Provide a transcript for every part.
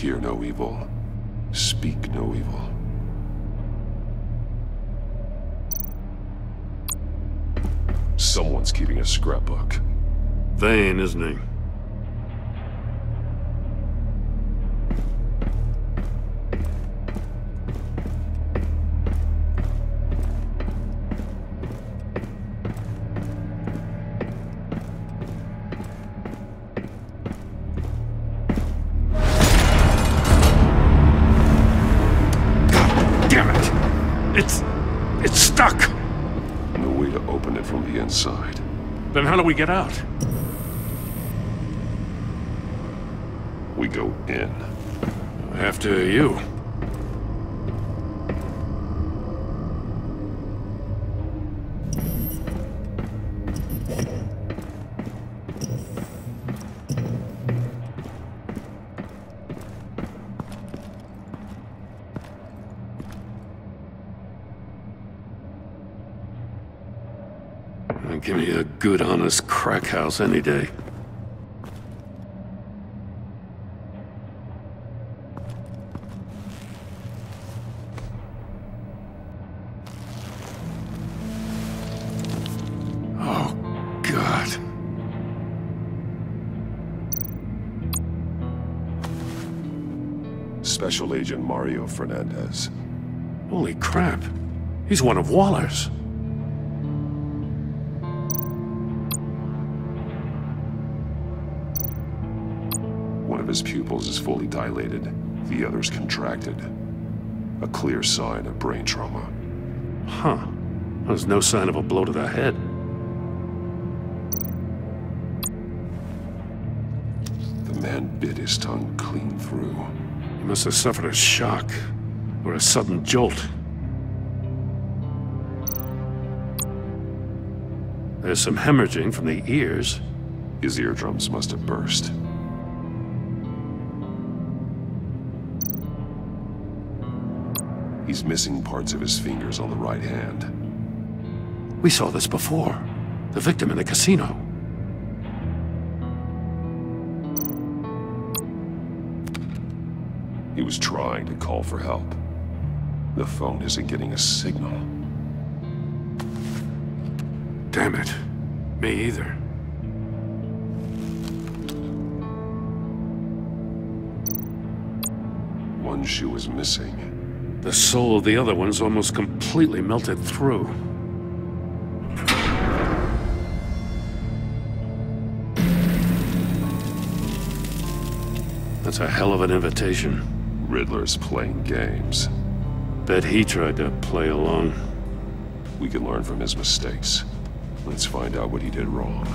Hear no evil. Speak no evil. Someone's keeping a scrapbook. Vain, isn't he? It's stuck! No way to open it from the inside. Then how do we get out? We go in. After you. Give me a good, honest crack house any day. Oh, God. Special Agent Mario Fernandez. Holy crap. He's one of Waller's. One of his pupils is fully dilated, the other's contracted. A clear sign of brain trauma. Huh. There's no sign of a blow to the head. The man bit his tongue clean through. He must have suffered a shock, or a sudden jolt. There's some hemorrhaging from the ears. His eardrums must have burst. He's missing parts of his fingers on the right hand. We saw this before. The victim in the casino. He was trying to call for help. The phone isn't getting a signal. Damn it. Me either. One shoe is missing. The sole of the other one's almost completely melted through. That's a hell of an invitation. Riddler's playing games. Bet he tried to play along. We can learn from his mistakes. Let's find out what he did wrong.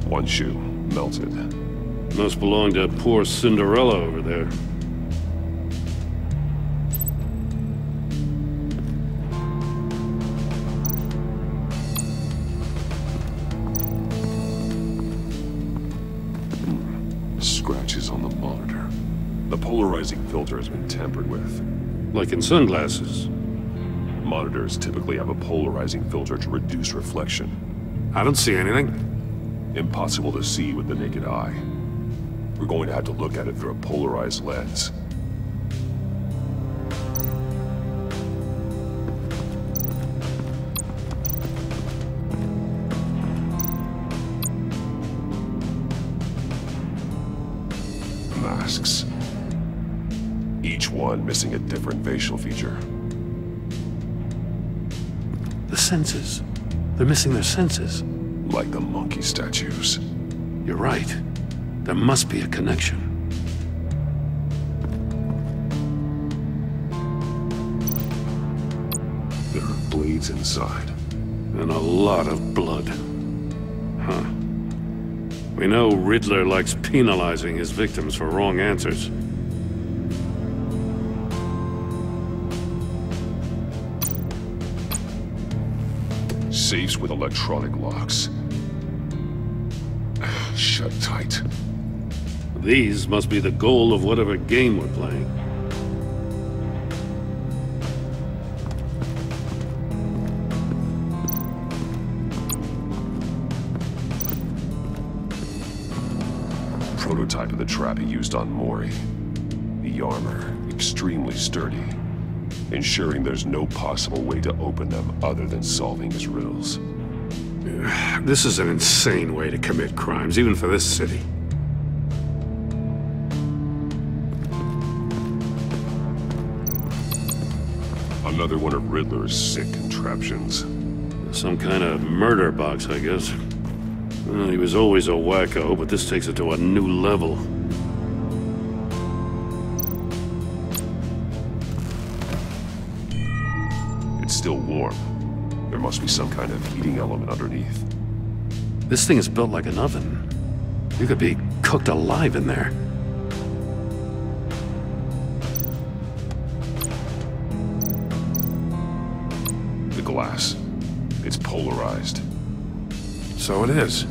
One shoe, melted. Must belong to poor Cinderella over there. Scratches on the monitor. The polarizing filter has been tampered with. Like in sunglasses. Monitors typically have a polarizing filter to reduce reflection. I don't see anything. Impossible to see with the naked eye. We're going to have to look at it through a polarized lens. Masks. Each one missing a different facial feature. The senses. They're missing their senses. Like the monkey statues. You're right. There must be a connection. There are blades inside. And a lot of blood. Huh. We know Riddler likes penalizing his victims for wrong answers. Safes with electronic locks. Shut tight. These must be the goal of whatever game we're playing. prototype of the trap he used on Mori. The armor, extremely sturdy, ensuring there's no possible way to open them other than solving his riddles. This is an insane way to commit crimes, even for this city. Another one of Riddler's sick contraptions. Some kind of murder box, I guess. Well, he was always a wacko, but this takes it to a new level. It's still warm. There must be some kind of heating element underneath. This thing is built like an oven. You could be cooked alive in there. The glass. It's polarized. So it is.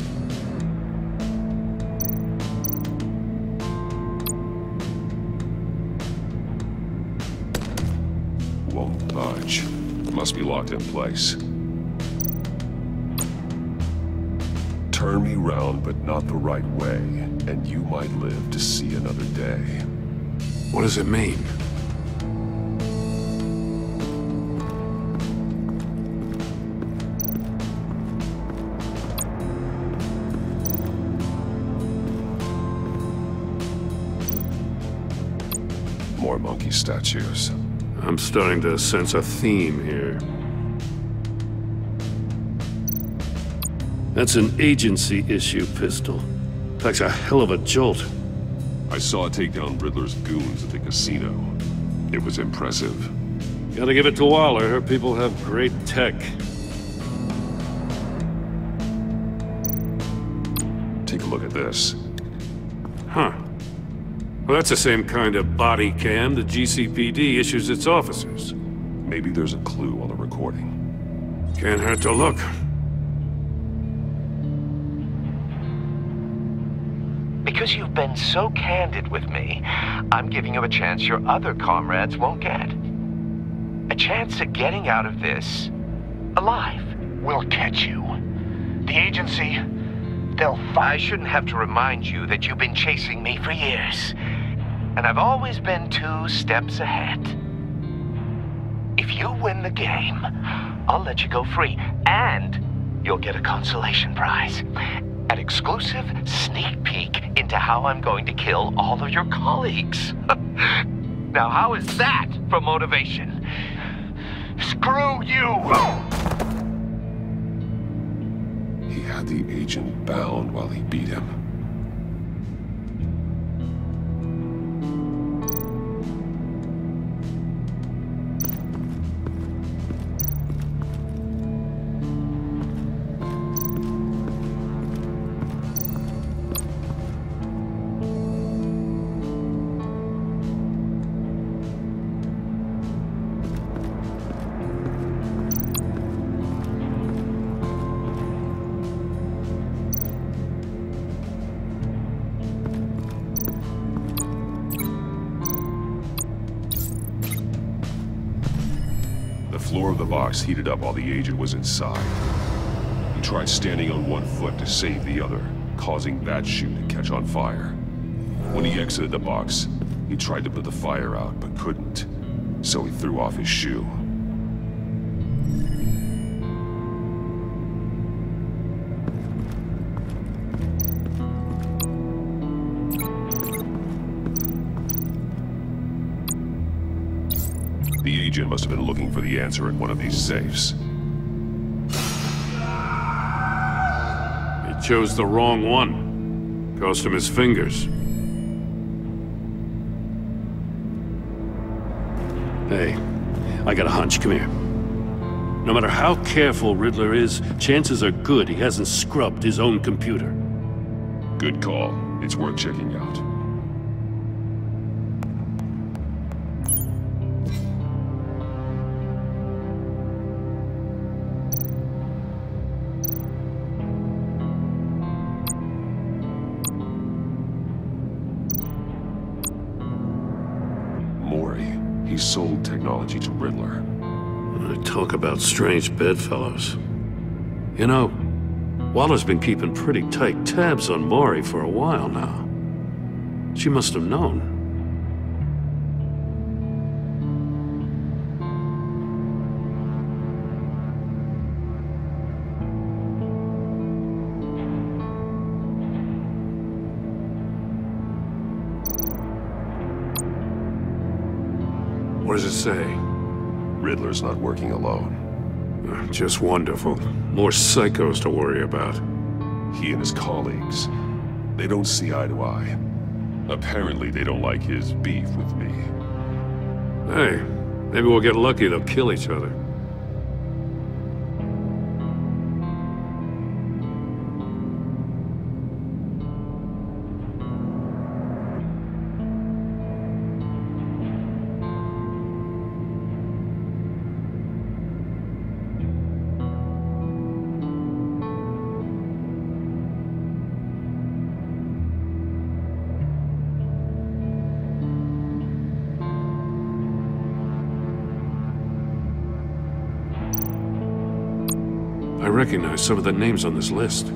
Won't budge. Must be locked in place. Turn me round, but not the right way, and you might live to see another day. What does it mean? More monkey statues. I'm starting to sense a theme here. That's an agency-issue pistol. Packs a hell of a jolt. I saw it take down Riddler's goons at the casino. It was impressive. Gotta give it to Waller. Her people have great tech. Take a look at this. Huh. Well, that's the same kind of body cam the GCPD issues its officers. Maybe there's a clue on the recording. Can't hurt to look. Because you've been so candid with me, I'm giving you a chance your other comrades won't get. A chance at getting out of this alive. We'll catch you. The agency, I shouldn't have to remind you that you've been chasing me for years. And I've always been 2 steps ahead. If you win the game, I'll let you go free. And you'll get a consolation prize. An exclusive sneak peek into how I'm going to kill all of your colleagues. Now, how is that for motivation? screw you! He had the agent bound while he beat him. The floor of the box heated up while the agent was inside. He tried standing on one foot to save the other, causing that shoe to catch on fire. When he exited the box, he tried to put the fire out, but couldn't, so he threw off his shoe. The agent must have been looking for the answer in one of these safes. He chose the wrong one. Cost him his fingers. Hey, I got a hunch. Come here. No matter how careful Riddler is, chances are good he hasn't scrubbed his own computer. Good call. It's worth checking out. He sold technology to Riddler. Talk about strange bedfellows. You know, Waller's been keeping pretty tight tabs on Mori for a while now. She must have known. What does it say? Riddler's not working alone. Just wonderful. More psychos to worry about. He and his colleagues, they don't see eye to eye. Apparently they don't like his beef with me. Hey, maybe we'll get lucky, they'll kill each other. I recognize some of the names on this list.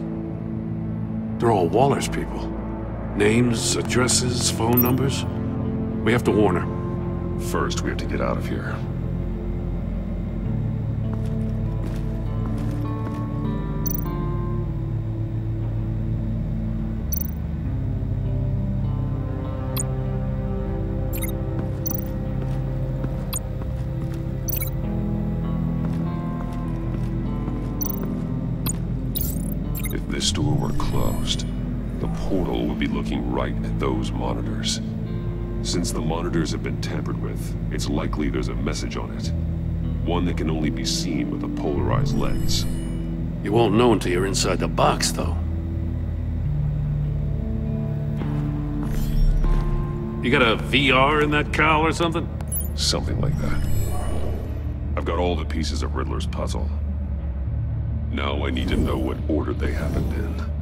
They're all Waller's people. Names, addresses, phone numbers. We have to warn her. First, we have to get out of here. If this door were closed, the portal would be looking right at those monitors. Since the monitors have been tampered with, it's likely there's a message on it. One that can only be seen with a polarized lens. You won't know until you're inside the box, though. You got a VR in that cowl or something? Something like that. I've got all the pieces of Riddler's puzzle. Now I need to know what order they happened in.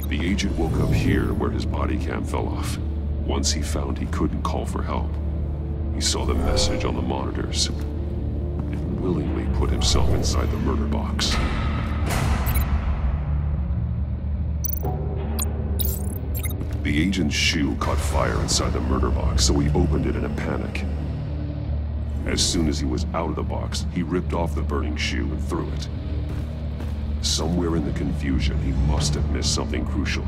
The agent woke up here where his body cam fell off. Once he found he couldn't call for help, he saw the message on the monitors and willingly put himself inside the murder box. The agent's shoe caught fire inside the murder box, so he opened it in a panic. As soon as he was out of the box, he ripped off the burning shoe and threw it. Somewhere in the confusion, he must have missed something crucial.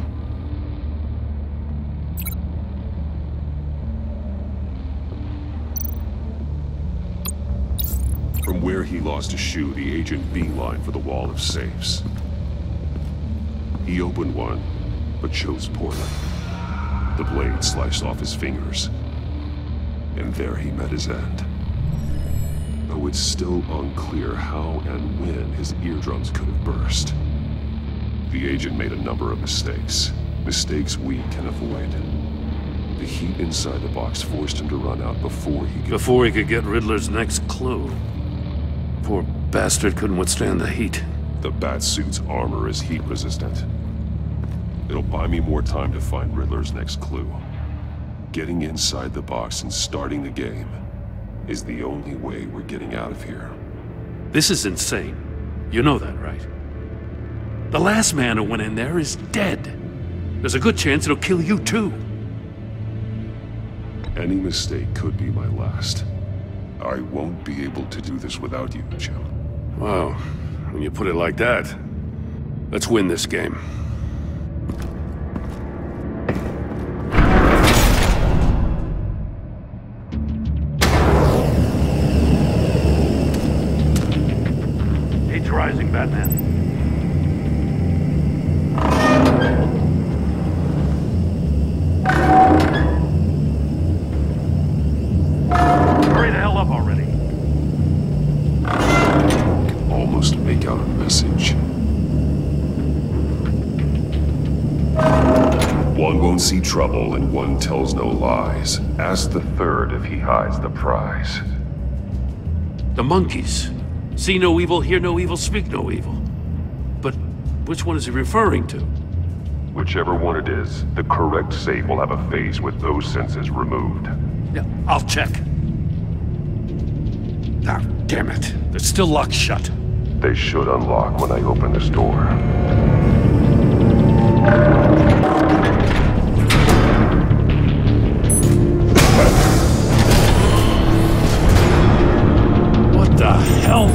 From where he lost his shoe, the agent beelined for the wall of safes. He opened one, but chose poorly. The blade sliced off his fingers. And there he met his end. Though it's still unclear how and when his eardrums could have burst. The agent made a number of mistakes. Mistakes we can avoid. The heat inside the box forced him to run out before he could get Riddler's next clue. Poor bastard couldn't withstand the heat. The Batsuit's armor is heat resistant. It'll buy me more time to find Riddler's next clue. Getting inside the box and starting the game is the only way we're getting out of here. This is insane. You know that, right? The last man who went in there is dead. There's a good chance it'll kill you too. Any mistake could be my last. I won't be able to do this without you, Jim. Wow, when you put it like that, let's win this game. Rising, Batman. Hurry the hell up already. Almost make out a message. One won't see trouble and one tells no lies. Ask the third if he hides the prize. The monkeys. See no evil, hear no evil, speak no evil. But which one is he referring to? Whichever one it is, the correct save will have a face with those senses removed. Yeah, I'll check. Ah, damn it. They're still locked shut. They should unlock when I open this door. What the hell?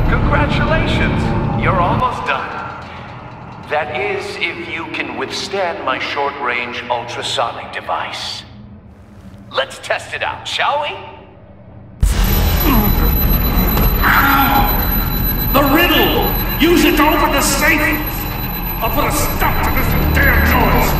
Congratulations! You're almost done. That is, if you can withstand my short-range ultrasonic device. Let's test it out, shall we? The riddle! Use it to open the safe! I'll put a stop to this damn noise!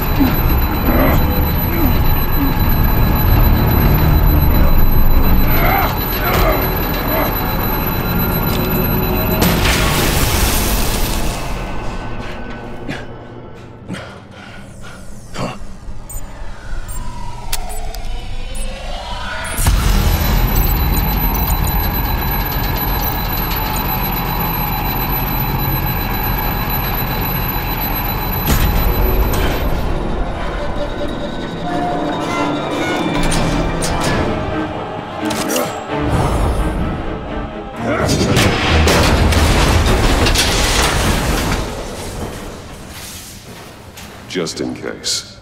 Just in case.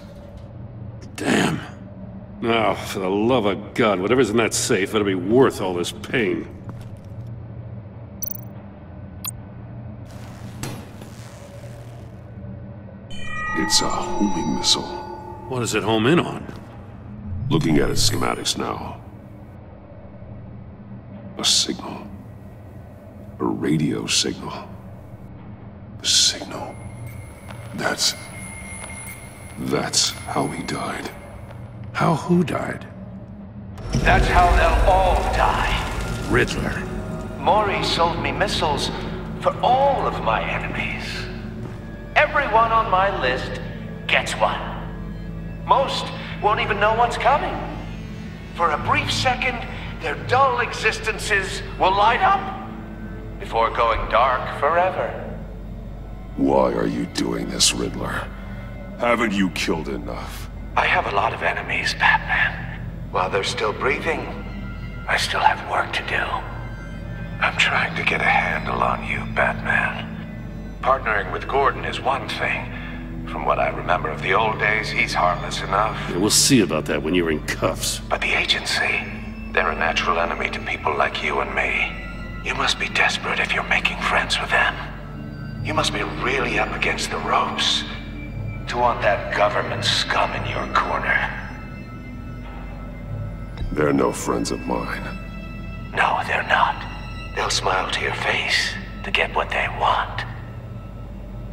Damn. Oh, for the love of God, whatever's in that safe, it'll be worth all this pain. It's a homing missile. What does it home in on? Looking at its schematics now. A signal. A radio signal. A signal. That's how he died. How who died? That's how they'll all die. Riddler. Maury sold me missiles for all of my enemies. Everyone on my list gets one. Most won't even know what's coming. For a brief second, their dull existences will light up before going dark forever. Why are you doing this, Riddler? Haven't you killed enough? I have a lot of enemies, Batman. While they're still breathing, I still have work to do. I'm trying to get a handle on you, Batman. Partnering with Gordon is one thing. From what I remember of the old days, he's harmless enough. Yeah, we'll see about that when you're in cuffs. But the agency, they're a natural enemy to people like you and me. You must be desperate if you're making friends with them. You must be really up against the ropes to want that government scum in your corner. They're no friends of mine. No, they're not. They'll smile to your face to get what they want.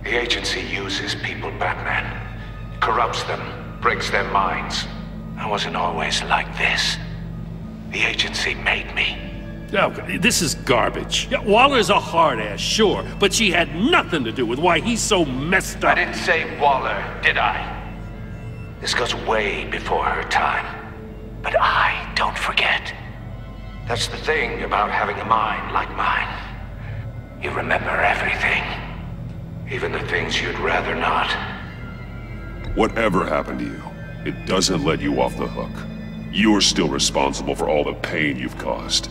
The agency uses people, Batman. Corrupts them, breaks their minds. I wasn't always like this. The agency made me. Oh, this is garbage. Yeah, Waller's a hard-ass, sure, but she had nothing to do with why he's so messed up. I didn't say Waller, did I? This goes way before her time. But I don't forget. That's the thing about having a mind like mine. You remember everything. Even the things you'd rather not. Whatever happened to you, it doesn't let you off the hook. You're still responsible for all the pain you've caused.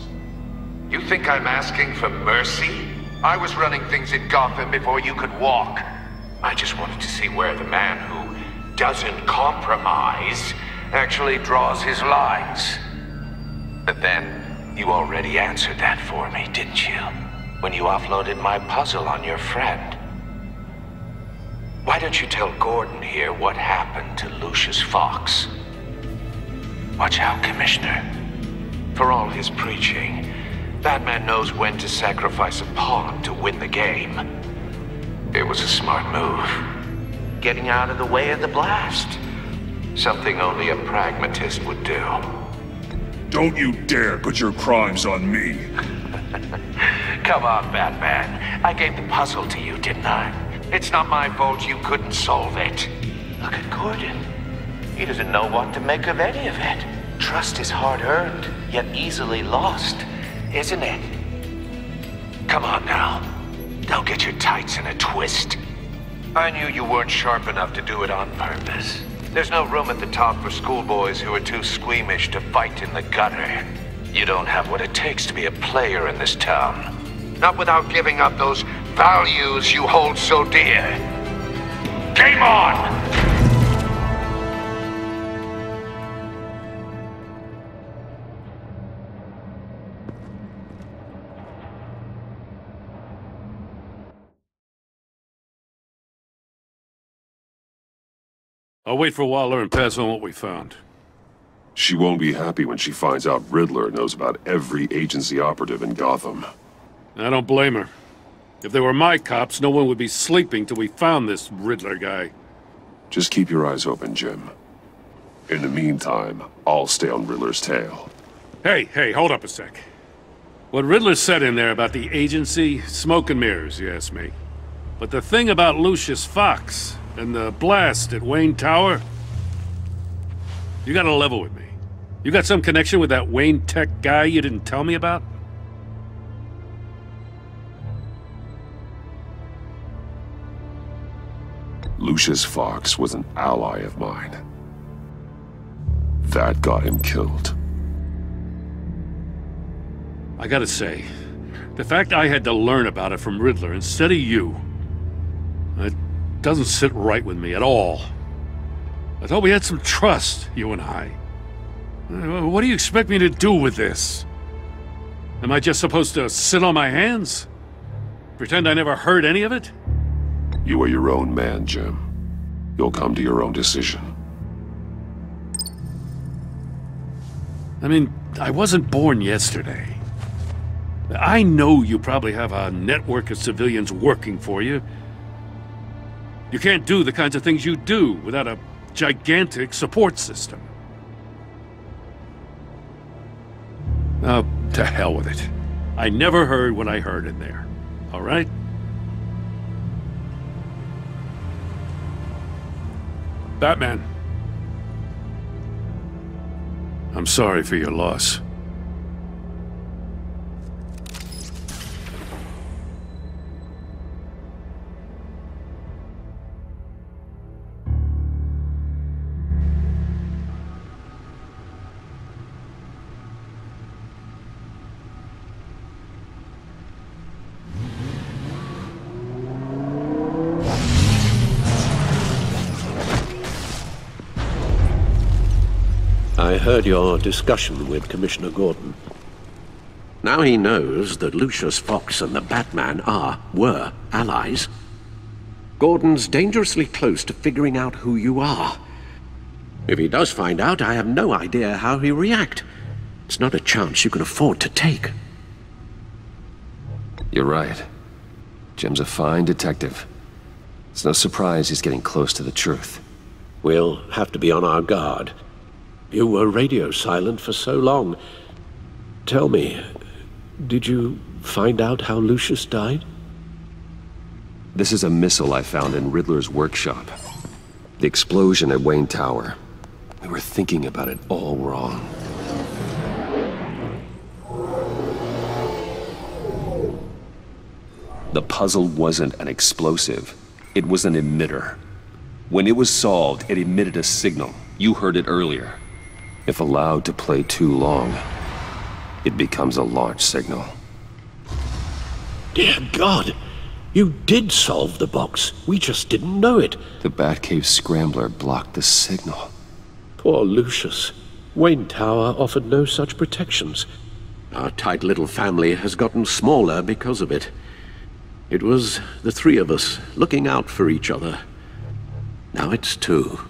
You think I'm asking for mercy? I was running things in Gotham before you could walk. I just wanted to see where the man who doesn't compromise actually draws his lines. But then, you already answered that for me, didn't you? When you offloaded my puzzle on your friend. Why don't you tell Gordon here what happened to Lucius Fox? Watch out, Commissioner. For all his preaching, Batman knows when to sacrifice a pawn to win the game. It was a smart move. Getting out of the way of the blast. Something only a pragmatist would do. Don't you dare put your crimes on me! Come on, Batman. I gave the puzzle to you, didn't I? It's not my fault you couldn't solve it. Look at Gordon. He doesn't know what to make of any of it. Trust is hard-earned, yet easily lost, isn't it? Come on now. Don't get your tights in a twist. I knew you weren't sharp enough to do it on purpose. There's no room at the top for schoolboys who are too squeamish to fight in the gutter. You don't have what it takes to be a player in this town. Not without giving up those values you hold so dear. Game on! I'll wait for Waller and pass on what we found. She won't be happy when she finds out Riddler knows about every agency operative in Gotham. I don't blame her. If they were my cops, no one would be sleeping till we found this Riddler guy. Just keep your eyes open, Jim. In the meantime, I'll stay on Riddler's tail. Hey, hold up a sec. What Riddler said in there about the agency, smoke and mirrors, you ask me. But the thing about Lucius Fox and the blast at Wayne Tower, you gotta level with me. You got some connection with that Wayne Tech guy you didn't tell me about? Lucius Fox was an ally of mine. That got him killed. I gotta say, the fact I had to learn about it from Riddler instead of you, it doesn't sit right with me at all. I thought we had some trust, you and I. What do you expect me to do with this? Am I just supposed to sit on my hands? Pretend I never heard any of it? You are your own man, Jim. You'll come to your own decision. I mean, I wasn't born yesterday. I know you probably have a network of civilians working for you. You can't do the kinds of things you do without a gigantic support system. To hell with it. I never heard what I heard in there. All right? Batman. I'm sorry for your loss. I heard your discussion with Commissioner Gordon. Now he knows that Lucius Fox and the Batman were allies. Gordon's dangerously close to figuring out who you are. If he does find out, I have no idea how he'll react. It's not a chance you can afford to take. You're right. Jim's a fine detective. It's no surprise he's getting close to the truth. We'll have to be on our guard. You were radio silent for so long. Tell me, did you find out how Lucius died? This is a missile I found in Riddler's workshop. The explosion at Wayne Tower. We were thinking about it all wrong. The puzzle wasn't an explosive. It was an emitter. When it was solved, it emitted a signal. You heard it earlier. If allowed to play too long, it becomes a launch signal. Dear God! You did solve the box. We just didn't know it. The Batcave scrambler blocked the signal. Poor Lucius. Wayne Tower offered no such protections. Our tight little family has gotten smaller because of it. It was the three of us looking out for each other. Now it's two.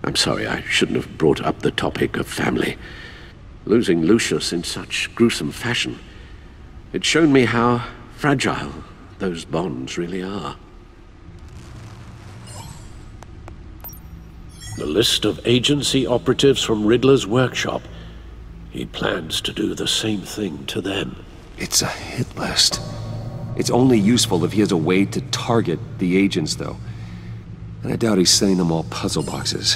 I'm sorry, I shouldn't have brought up the topic of family. Losing Lucius in such gruesome fashion, it's shown me how fragile those bonds really are. The list of agency operatives from Riddler's workshop. He plans to do the same thing to them. It's a hit list. It's only useful if he has a way to target the agents, though. And I doubt he's sending them all puzzle boxes.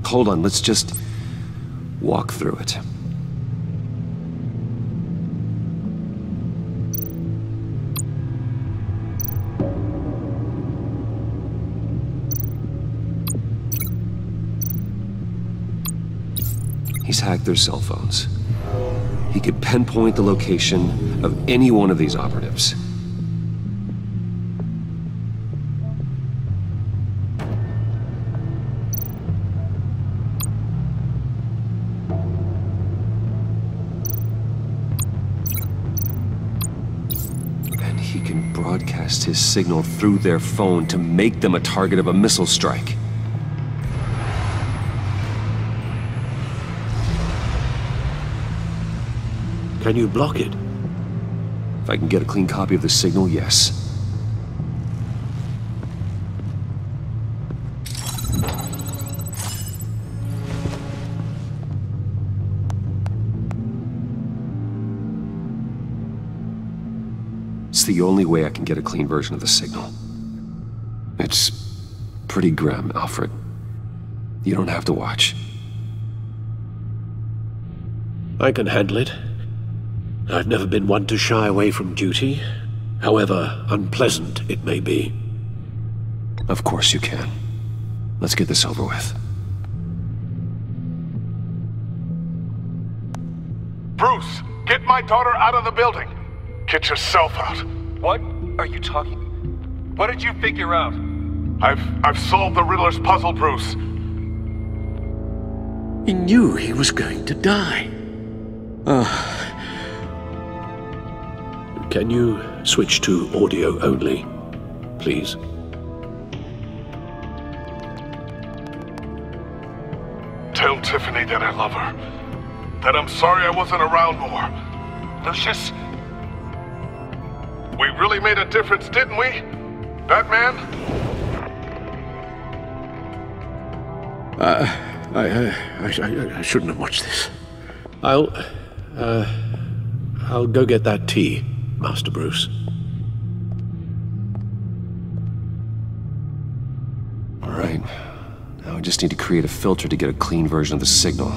Hold on, let's just walk through it. He's hacked their cell phones. He could pinpoint the location of any one of these operatives. And he can broadcast his signal through their phone to make them a target of a missile strike. Can you block it? If I can get a clean copy of the signal, yes. It's the only way I can get a clean version of the signal. It's pretty grim, Alfred. You don't have to watch. I can handle it. I've never been one to shy away from duty, however unpleasant it may be. Of course you can. Let's get this over with. Bruce, get my daughter out of the building. Get yourself out. What are you talking? What did you figure out? I've solved the Riddler's puzzle, Bruce. He knew he was going to die. Can you switch to audio only, please? Tell Tiffany that I love her. That I'm sorry I wasn't around more. Lucius, we really made a difference, didn't we? Batman? I shouldn't have watched this. I'll go get that tea, Master Bruce. All right. Now I just need to create a filter to get a clean version of the signal,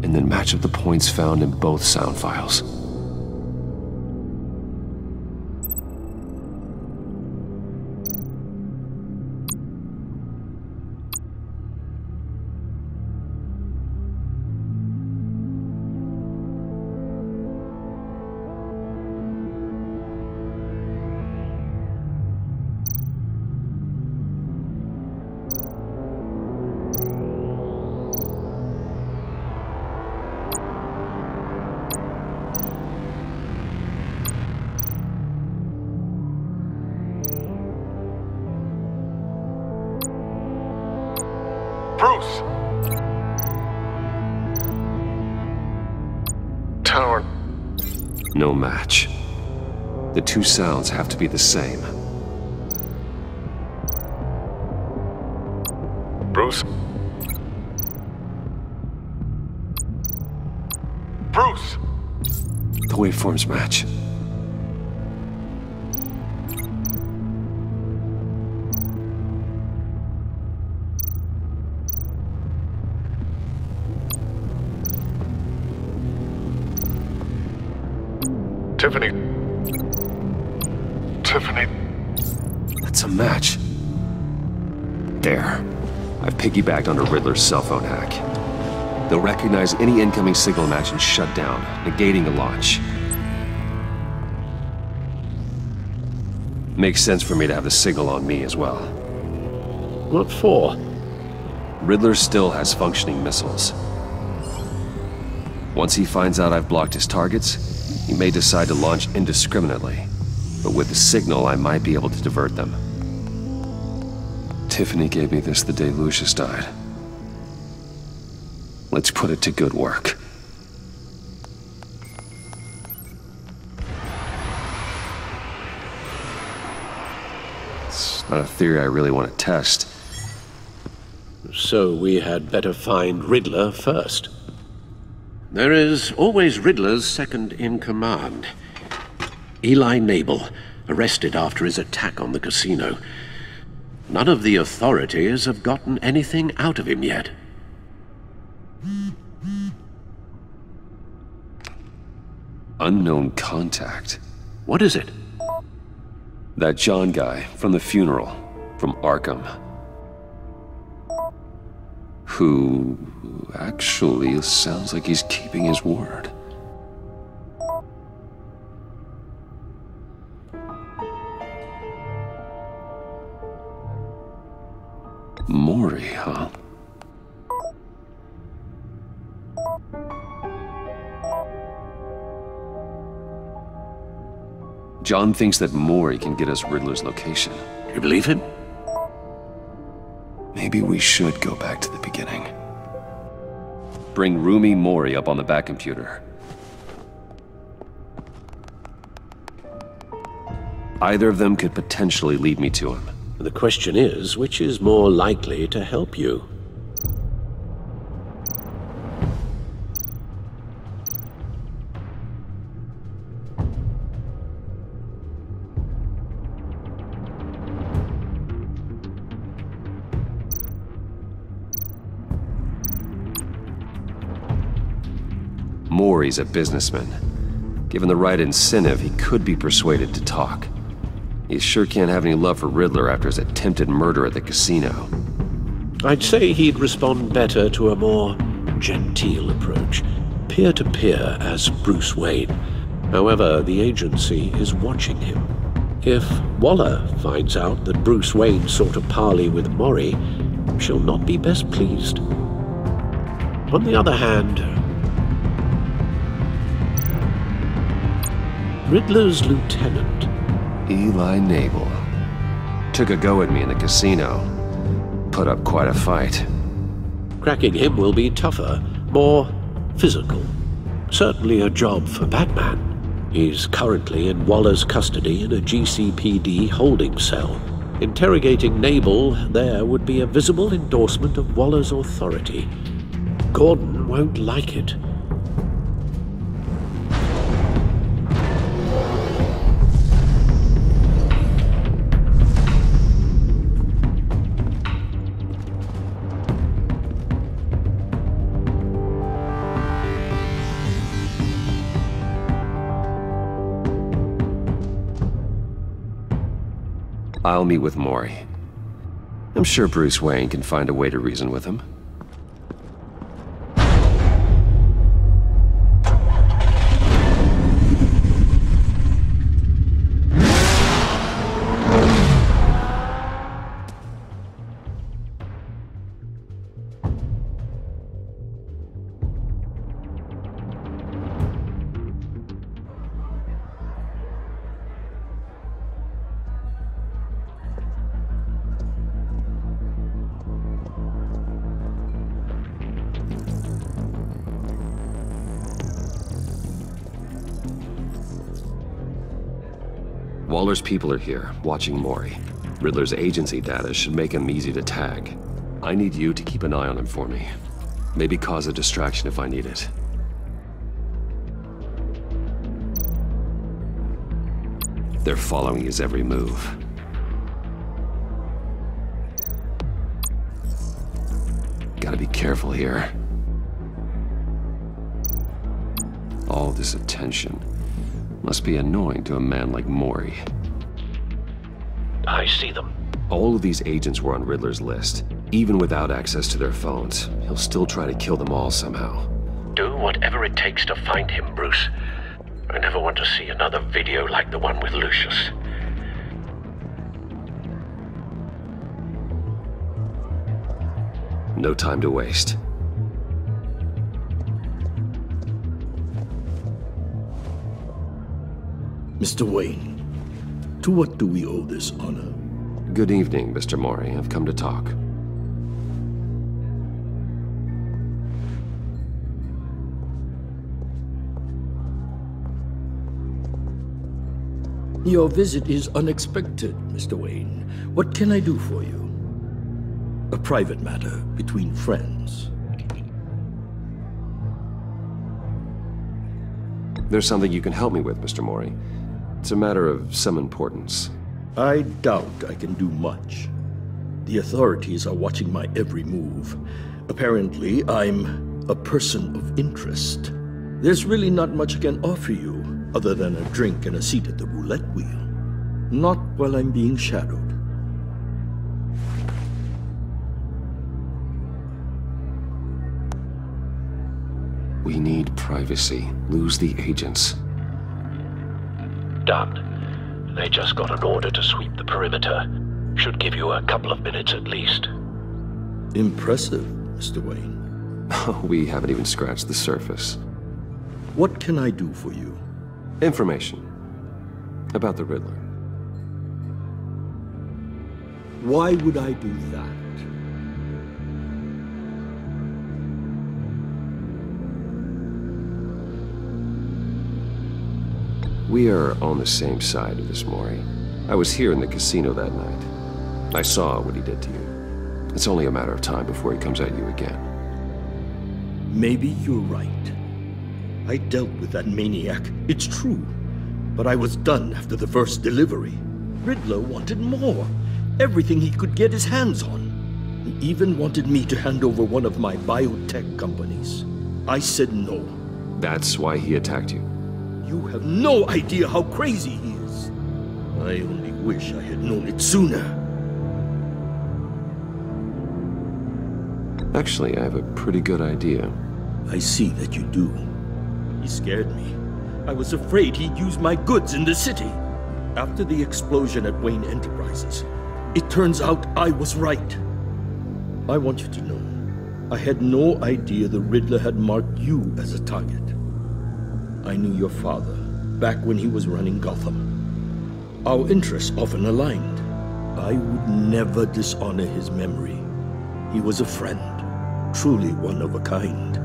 and then match up the points found in both sound files. Bruce! Tower. No match. The two sounds have to be the same. Bruce? Bruce! The waveforms match. Tiffany. Tiffany. That's a match. There. I've piggybacked onto Riddler's cell phone hack. They'll recognize any incoming signal match and shut down, negating the launch. Makes sense for me to have the signal on me as well. What for? Riddler still has functioning missiles. Once he finds out I've blocked his targets, he may decide to launch indiscriminately. But with the signal, I might be able to divert them. Tiffany gave me this the day Lucius died. Let's put it to good work. It's not a theory I really want to test. So we had better find Riddler first. There is always Riddler's second in command. Eli Nabel, arrested after his attack on the casino. None of the authorities have gotten anything out of him yet. Unknown contact. What is it? That John guy from the funeral, from Arkham. Who actually sounds like he's keeping his word. Mori, huh? John thinks that Mori can get us Riddler's location. You believe him? Maybe we should go back to the beginning. Bring Rumi Mori up on the back computer. Either of them could potentially lead me to him. The question is, which is more likely to help you? Mori's a businessman. Given the right incentive, he could be persuaded to talk. He sure can't have any love for Riddler after his attempted murder at the casino. I'd say he'd respond better to a more genteel approach, peer-to-peer as Bruce Wayne. However, the agency is watching him. If Waller finds out that Bruce Wayne sought a parley with Mori, she'll not be best pleased. On the other hand, Riddler's lieutenant, Eli Nabel, took a go at me in the casino. Put up quite a fight. cracking him will be tougher, more physical. Certainly a job for Batman. He's currently in Waller's custody in a GCPD holding cell. Interrogating Nabel there would be a visible endorsement of Waller's authority. Gordon won't like it. I'll meet with Mori. I'm sure Bruce Wayne can find a way to reason with him. Waller's people are here, watching Mori. Riddler's agency data should make him easy to tag. I need you to keep an eye on him for me. Maybe cause a distraction if I need it. They're following his every move. Gotta be careful here. All this attention must be annoying to a man like Mori. I see them. All of these agents were on Riddler's list. Even without access to their phones, he'll still try to kill them all somehow. Do whatever it takes to find him, Bruce. I never want to see another video like the one with Lucius. No time to waste. Mr. Wayne, to what do we owe this honor? Good evening, Mr. Mori. I've come to talk. Your visit is unexpected, Mr. Wayne. What can I do for you? A private matter between friends. There's something you can help me with, Mr. Mori. It's a matter of some importance. I doubt I can do much. The authorities are watching my every move. Apparently, I'm a person of interest. There's really not much I can offer you, other than a drink and a seat at the roulette wheel. Not while I'm being shadowed. We need privacy. Lose the agents. Done. They just got an order to sweep the perimeter. Should give you a couple of minutes at least. Impressive, Mr. Wayne. We haven't even scratched the surface. What can I do for you? Information. About the Riddler. Why would I do that? We are on the same side of this, Maury. I was here in the casino that night. I saw what he did to you. It's only a matter of time before he comes at you again. Maybe you're right. I dealt with that maniac, it's true. But I was done after the first delivery. Riddler wanted more. Everything he could get his hands on. He even wanted me to hand over one of my biotech companies. I said no. That's why he attacked you. You have no idea how crazy he is. I only wish I had known it sooner. Actually, I have a pretty good idea. I see that you do. He scared me. I was afraid he'd use my goods in the city. After the explosion at Wayne Enterprises, it turns out I was right. I want you to know, I had no idea the Riddler had marked you as a target. I knew your father, back when he was running Gotham. Our interests often aligned. I would never dishonor his memory. He was a friend, truly one of a kind.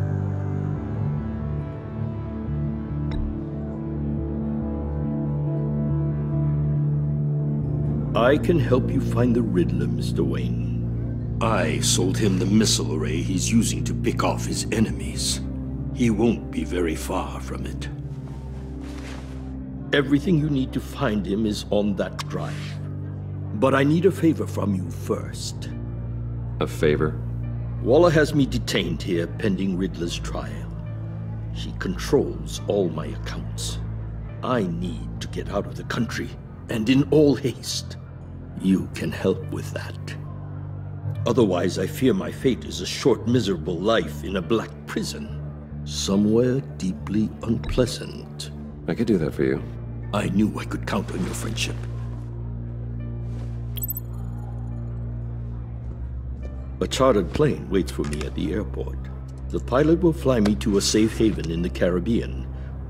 I can help you find the Riddler, Mr. Wayne. I sold him the missile array he's using to pick off his enemies. He won't be very far from it. Everything you need to find him is on that drive. But I need a favor from you first. A favor? Waller has me detained here pending Riddler's trial. She controls all my accounts. I need to get out of the country, and in all haste. You can help with that. Otherwise, I fear my fate is a short, miserable life in a black prison. Somewhere deeply unpleasant. I could do that for you. I knew I could count on your friendship. A chartered plane waits for me at the airport. The pilot will fly me to a safe haven in the Caribbean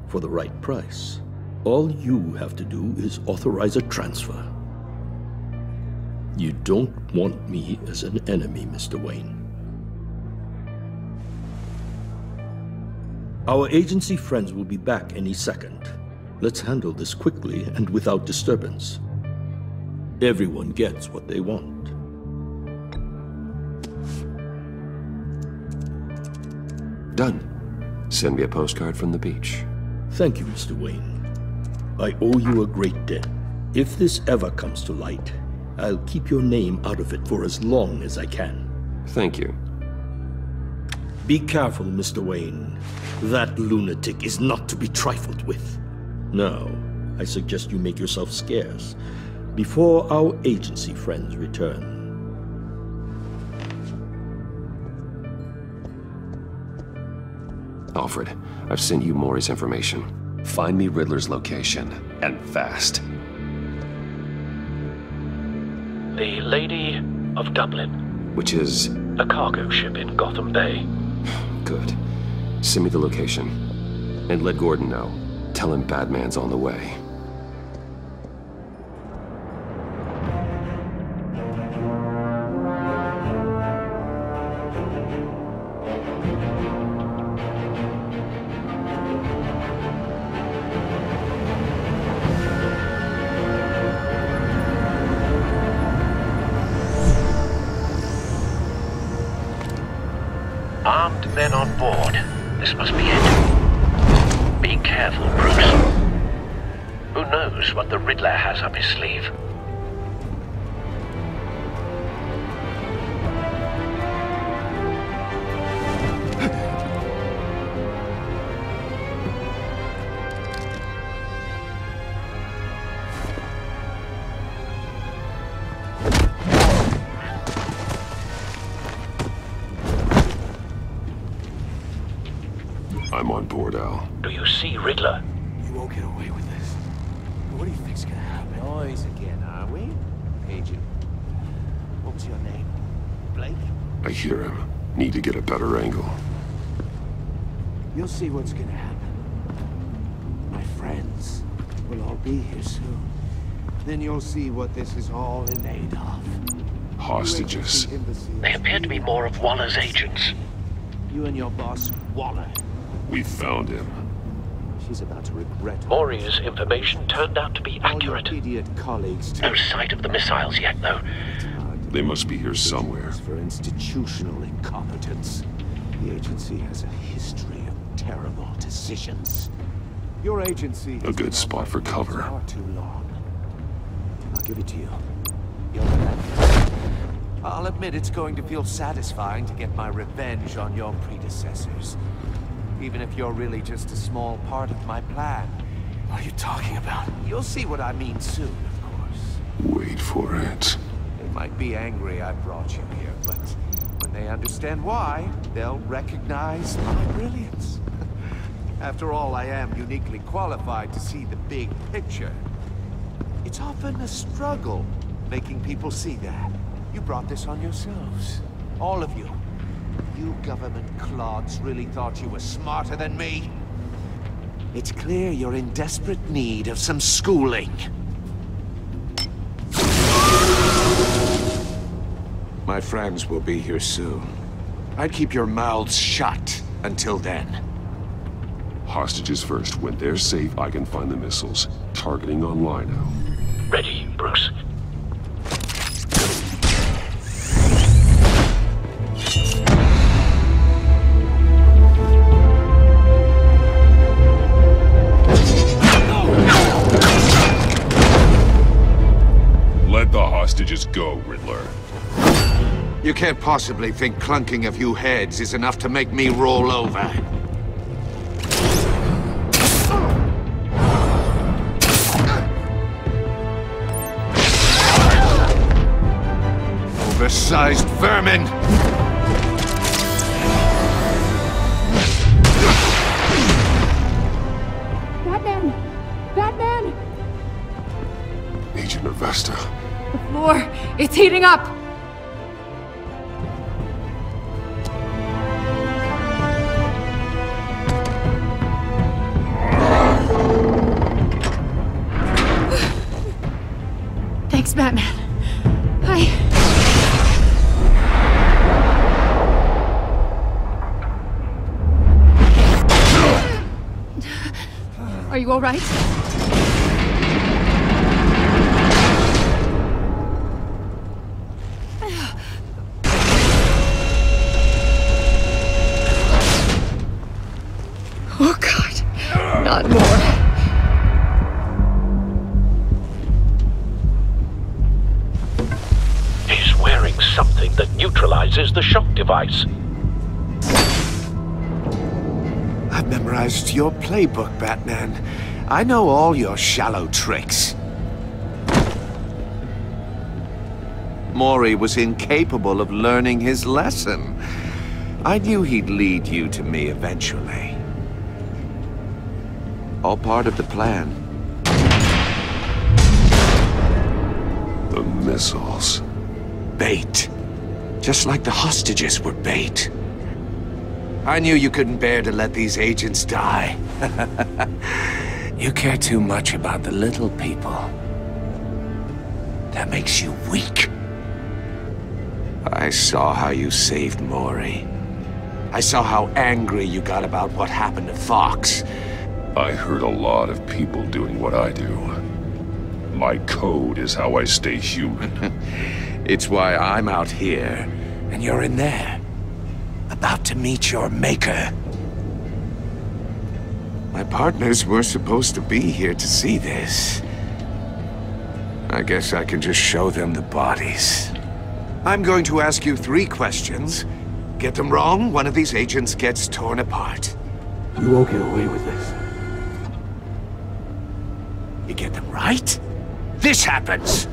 for the right price. All you have to do is authorize a transfer. You don't want me as an enemy, Mr. Wayne. Our agency friends will be back any second. Let's handle this quickly and without disturbance. Everyone gets what they want. Done. Send me a postcard from the beach. Thank you, Mr. Wayne. I owe you a great debt. If this ever comes to light, I'll keep your name out of it for as long as I can. Thank you. Be careful, Mr. Wayne. That lunatic is not to be trifled with. Now, I suggest you make yourself scarce before our agency friends return. Alfred, I've sent you Maury's information. Find me Riddler's location, and fast. The Lady of Dublin. Which is? A cargo ship in Gotham Bay. Good. Send me the location. And let Gordon know. Tell him Batman's on the way. Armed men on board. This must be it. Be careful, Bruce. Who knows what the Riddler has up his sleeve? I'm on board, Al. Do you see Riddler? You won't get away with this. What do you think's gonna happen? Noise again, are we? Agent. What was your name? Blake? I hear him. Need to get a better angle. You'll see what's gonna happen. My friends will all be here soon. Then you'll see what this is all in aid of. Hostages. They appear to be more of Waller's agents. You and your boss, Waller. We found him. She's about to regret it. Maury's information turned out to be accurate. All your idiot colleagues No sight of the missiles yet, though. They must be here somewhere. For institutional incompetence. The agency has a history of terrible decisions. Your agency A good spot for cover. Far too long. I'll give it to you. You're elected. I'll admit it's going to feel satisfying to get my revenge on your predecessors. Even if you're really just a small part of my plan. What are you talking about? You'll see what I mean soon, of course. Wait for it. They might be angry I brought you here, but when they understand why, they'll recognize my brilliance. After all, I am uniquely qualified to see the big picture. It's often a struggle making people see that. You brought this on yourselves. All of you. You government clods really thought you were smarter than me? It's clear you're in desperate need of some schooling. My friends will be here soon. I'd keep your mouths shut until then. Hostages first. When they're safe, I can find the missiles. Targeting on Lino. Ready, Bruce. Let the hostages go, Riddler. You can't possibly think clunking a few heads is enough to make me roll over. Oversized vermin! Batman! Batman! Agent Avesta. The floor, it's heating up! Thanks, Batman. Are you all right? Oh, God. Not more. He's wearing something that neutralizes the shock device. I've memorized your playbook, Batman. I know all your shallow tricks. Maury was incapable of learning his lesson. I knew he'd lead you to me eventually. All part of the plan. The missiles. Bait. Just like the hostages were bait. I knew you couldn't bear to let these agents die. You care too much about the little people. That makes you weak. I saw how you saved Maury. I saw how angry you got about what happened to Fox. I heard a lot of people doing what I do. My code is how I stay human. It's why I'm out here, and you're in there. About to meet your maker. My partners were supposed to be here to see this. I guess I can just show them the bodies. I'm going to ask you 3 questions. Get them wrong, one of these agents gets torn apart. You won't get away with this. You get them right, this happens!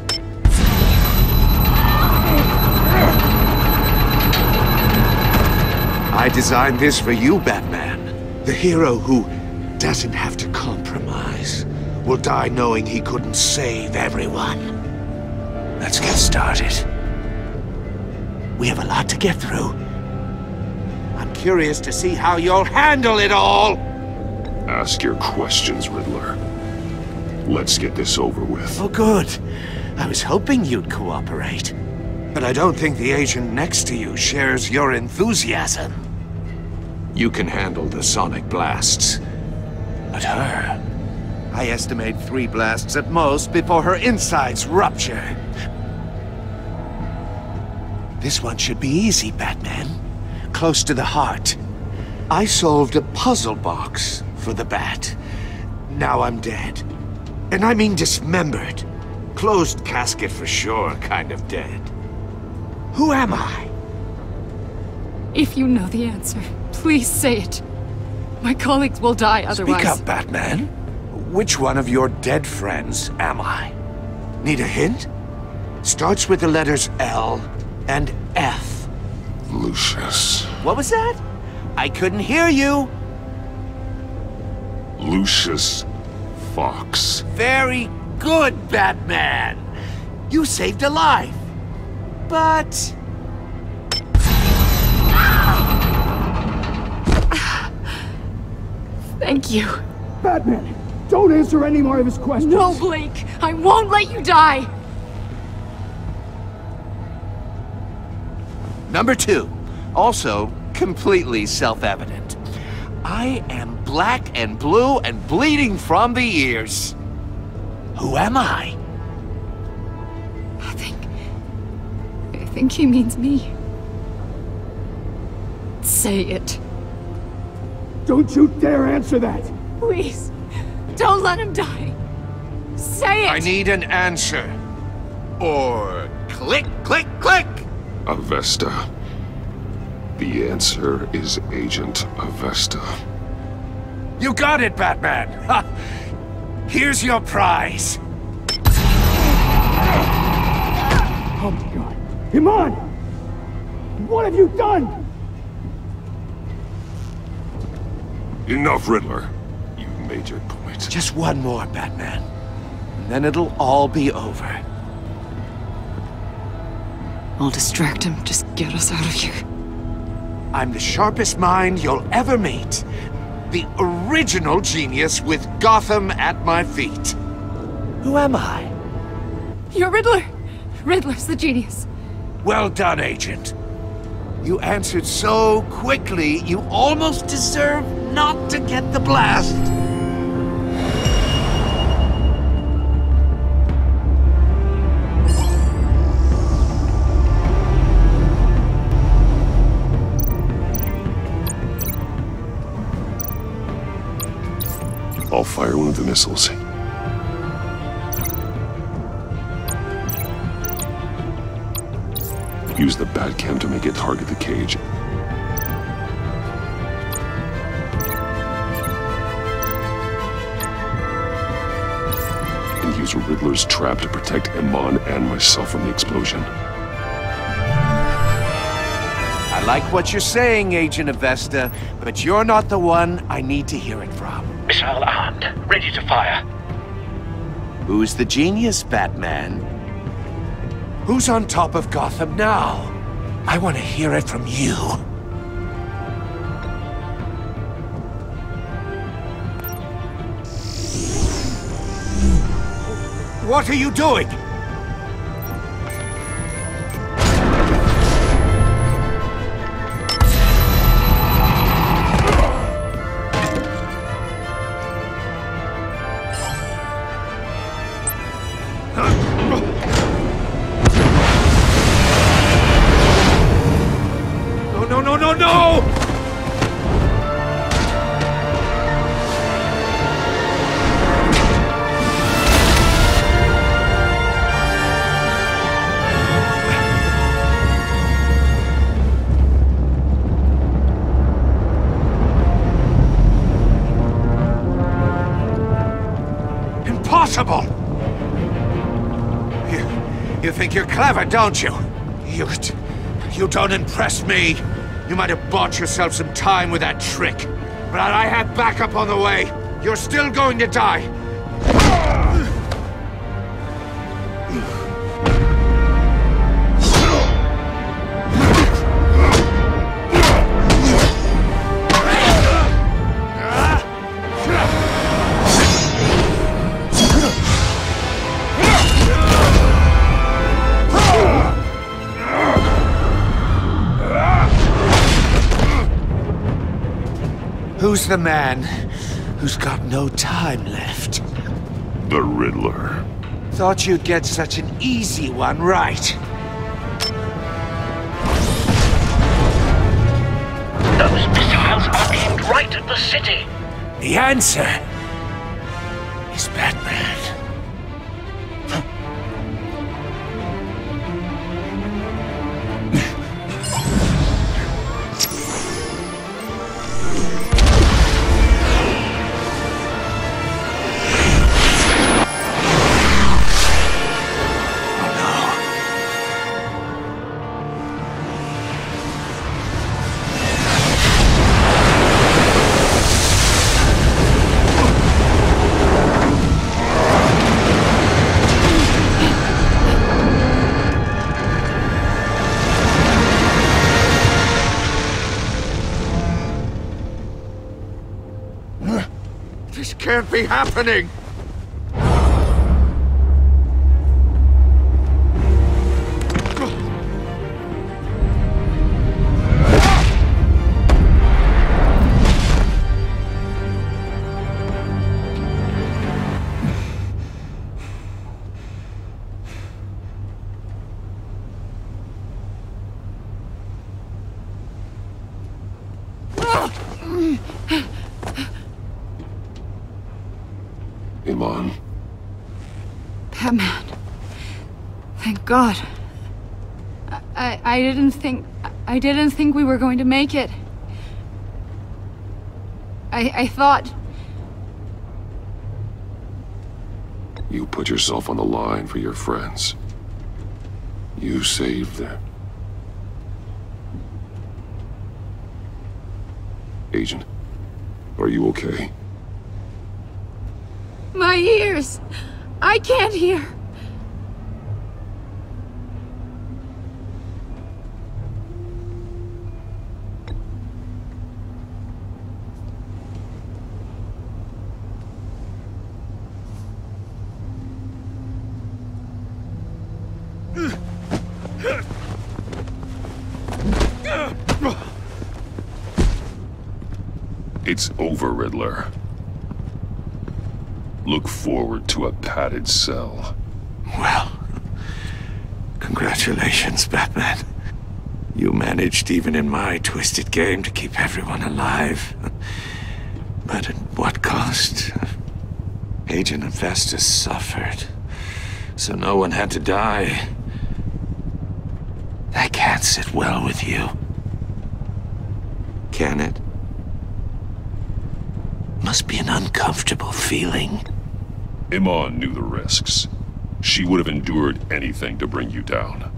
I designed this for you, Batman. The hero who doesn't have to compromise will die knowing he couldn't save everyone. Let's get started. We have a lot to get through. I'm curious to see how you'll handle it all! Ask your questions, Riddler. Let's get this over with. Oh, good. I was hoping you'd cooperate. But I don't think the agent next to you shares your enthusiasm. You can handle the sonic blasts. But her... I estimate 3 blasts at most before her insides rupture. This one should be easy, Batman. Close to the heart. I solved a puzzle box for the Bat. Now I'm dead. And I mean dismembered. Closed casket for sure, kind of dead. Who am I? If you know the answer, please say it. My colleagues will die otherwise. Speak up, Batman. Which one of your dead friends am I? Need a hint? Starts with the letters L and F. Lucius. What was that? I couldn't hear you. Lucius Fox. Very good, Batman. You saved a life. But... Thank you. Batman, don't answer any more of his questions. No, Blake. I won't let you die. Number 2. Also, completely self-evident. I am black and blue and bleeding from the ears. Who am I? I think he means me. Say it. Don't you dare answer that! Please, don't let him die. Say it! I need an answer. Or click, click, click! Avesta. The answer is Agent Avesta. You got it, Batman! Ha. Here's your prize. Oh my god. Iman! What have you done? Enough, Riddler. You've made your point. Just one more, Batman. And then it'll all be over. I'll distract him. Just get us out of here. I'm the sharpest mind you'll ever meet. The original genius with Gotham at my feet. Who am I? You're Riddler. Riddler's the genius. Well done, Agent. You answered so quickly, you almost deserve not to get the blast. I'll fire one of the missiles. Use the Batcam to make it target the cage. And use Riddler's trap to protect Iman and myself from the explosion. I like what you're saying, Agent Avesta, but you're not the one I need to hear it from. Missile armed, ready to fire. Who's the genius, Batman? Who's on top of Gotham now? I want to hear it from you. What are you doing? impossible! You think you're clever, don't you? You don't impress me. You might have bought yourself some time with that trick. But I have backup on the way. You're still going to die. Who's the man who's got no time left? The Riddler. Thought you'd get such an easy one right. Those missiles are aimed right at the city. The answer is Batman. This can't be happening! Iman. Batman. Thank God. I didn't think we were going to make it. I thought... You put yourself on the line for your friends. You saved them. Agent, are you okay? My ears! I can't hear! It's over, Riddler. Look forward to a padded cell. Well, congratulations, Batman. You managed, even in my twisted game, to keep everyone alive. But at what cost? Agent Infestus suffered, so no one had to die. That can't sit well with you. Can it? Must be an uncomfortable feeling. Iman knew the risks. She would have endured anything to bring you down.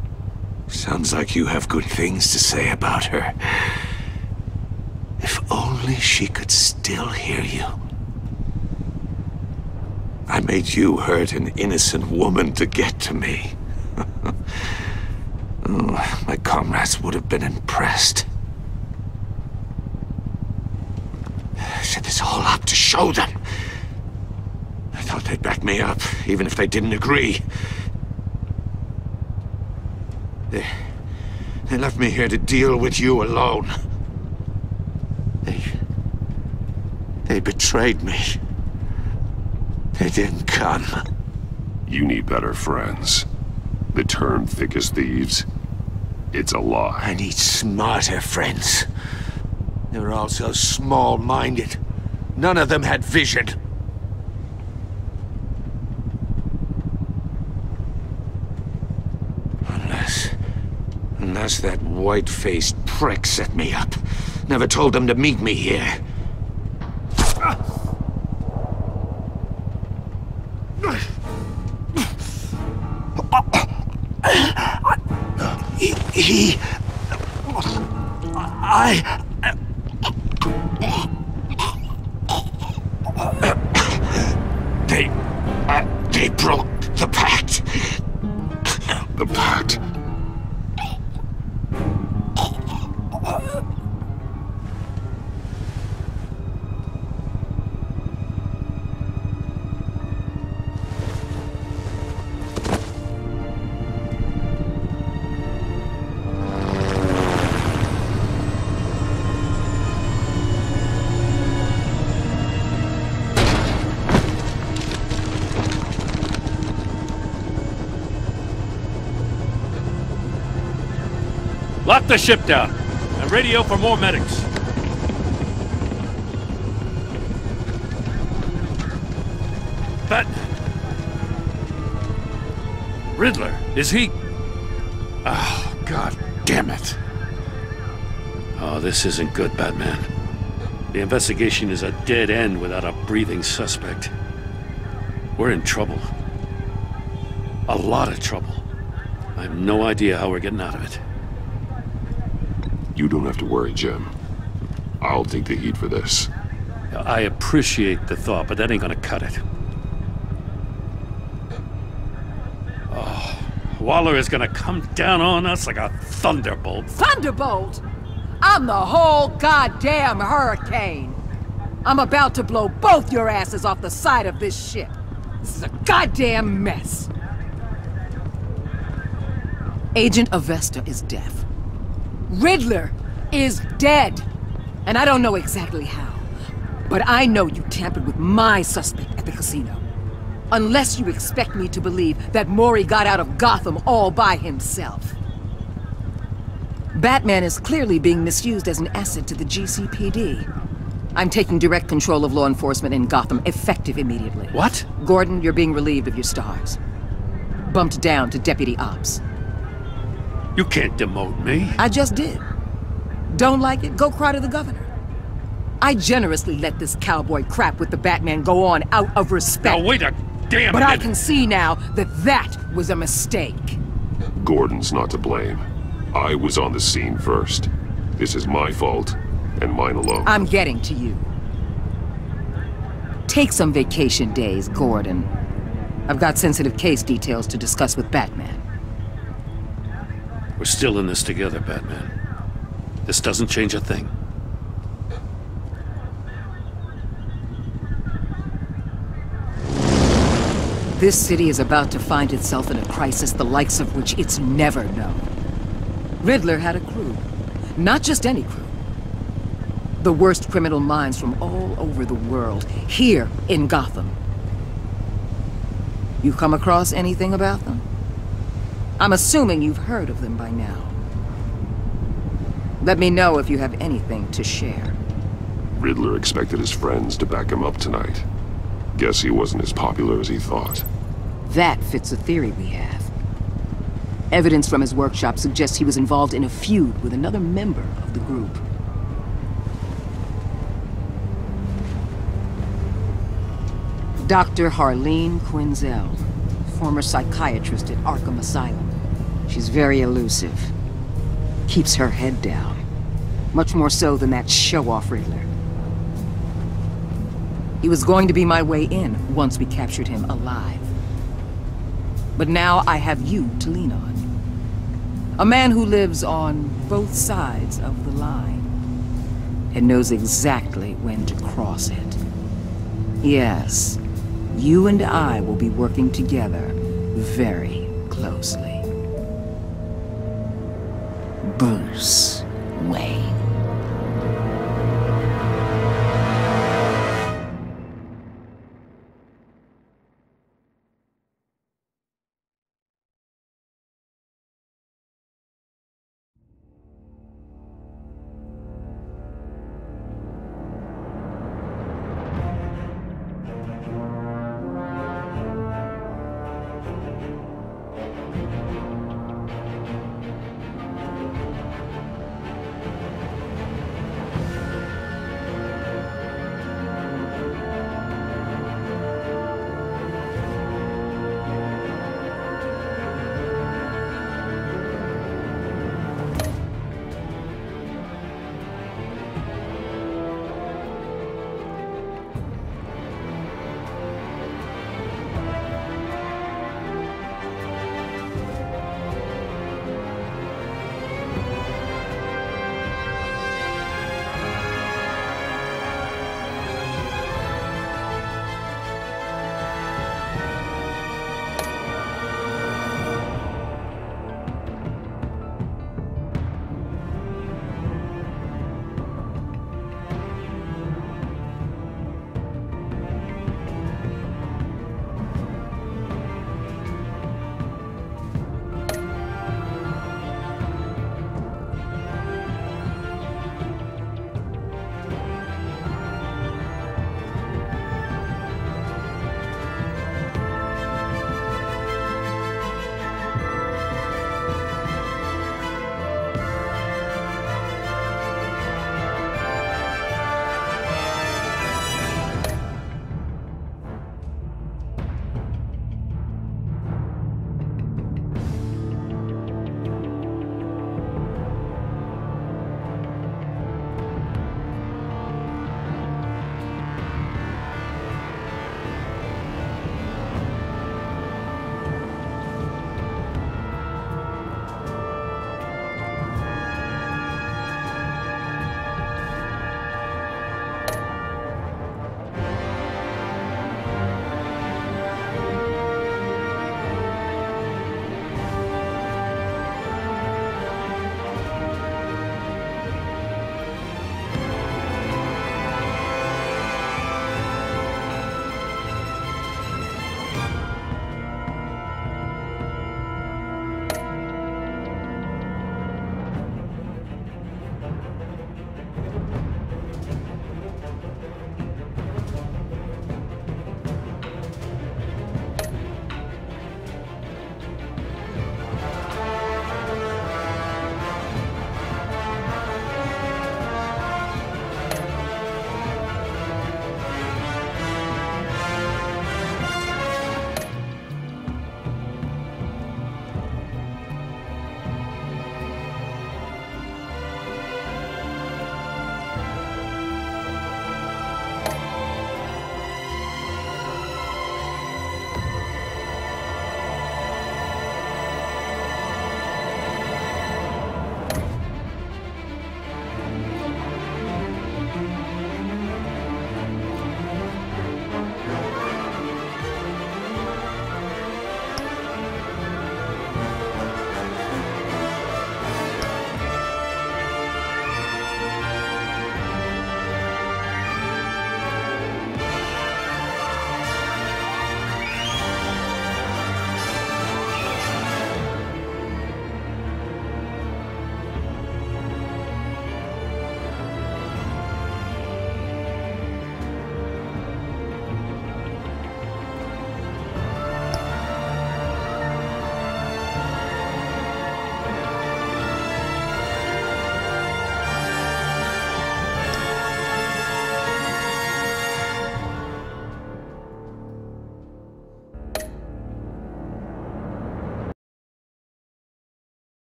Sounds like you have good things to say about her. If only she could still hear you. I made you hurt an innocent woman to get to me. Oh, my comrades would have been impressed. I set this all up to show them. I thought they'd back me up, even if they didn't agree. They left me here to deal with you alone. They betrayed me. They didn't come. You need better friends. The term thick as thieves, it's a lie. I need smarter friends. They were all so small-minded. None of them had vision. Unless that white-faced prick set me up. Never told them to meet me here. They broke the pact. The pact? Lock the ship down, and radio for more medics. Riddler, is he... Oh, God damn it. Oh, this isn't good, Batman. The investigation is a dead end without a breathing suspect. We're in trouble. A lot of trouble. I have no idea how we're getting out of it. You don't have to worry, Jim. I'll take the heat for this. I appreciate the thought, but that ain't gonna cut it. Oh, Waller is gonna come down on us like a thunderbolt. Thunderbolt? I'm the whole goddamn hurricane. I'm about to blow both your asses off the side of this ship. This is a goddamn mess. Agent Avesta is deaf. Riddler is dead. And I don't know exactly how. But I know you tampered with my suspect at the casino. Unless you expect me to believe that Mori got out of Gotham all by himself. Batman is clearly being misused as an asset to the GCPD. I'm taking direct control of law enforcement in Gotham, effective immediately. What? Gordon, you're being relieved of your stars. Bumped down to Deputy Ops. You can't demote me. I just did. Don't like it? Go cry to the governor. I generously let this cowboy crap with the Batman go on out of respect. Now wait a damn minute. But I can see now that that was a mistake. Gordon's not to blame. I was on the scene first. This is my fault, and mine alone. I'm getting to you. Take some vacation days, Gordon. I've got sensitive case details to discuss with Batman. We're still in this together, Batman. This doesn't change a thing. This city is about to find itself in a crisis the likes of which it's never known. Riddler had a crew. Not just any crew. The worst criminal minds from all over the world, here in Gotham. You come across anything about them? I'm assuming you've heard of them by now. Let me know if you have anything to share. Riddler expected his friends to back him up tonight. Guess he wasn't as popular as he thought. That fits a theory we have. Evidence from his workshop suggests he was involved in a feud with another member of the group. Dr. Harleen Quinzel, former psychiatrist at Arkham Asylum. She's very elusive. Keeps her head down. Much more so than that show-off Riddler. He was going to be my way in once we captured him alive. But now I have you to lean on. A man who lives on both sides of the line and knows exactly when to cross it. Yes, you and I will be working together very closely. Bruce Wayne.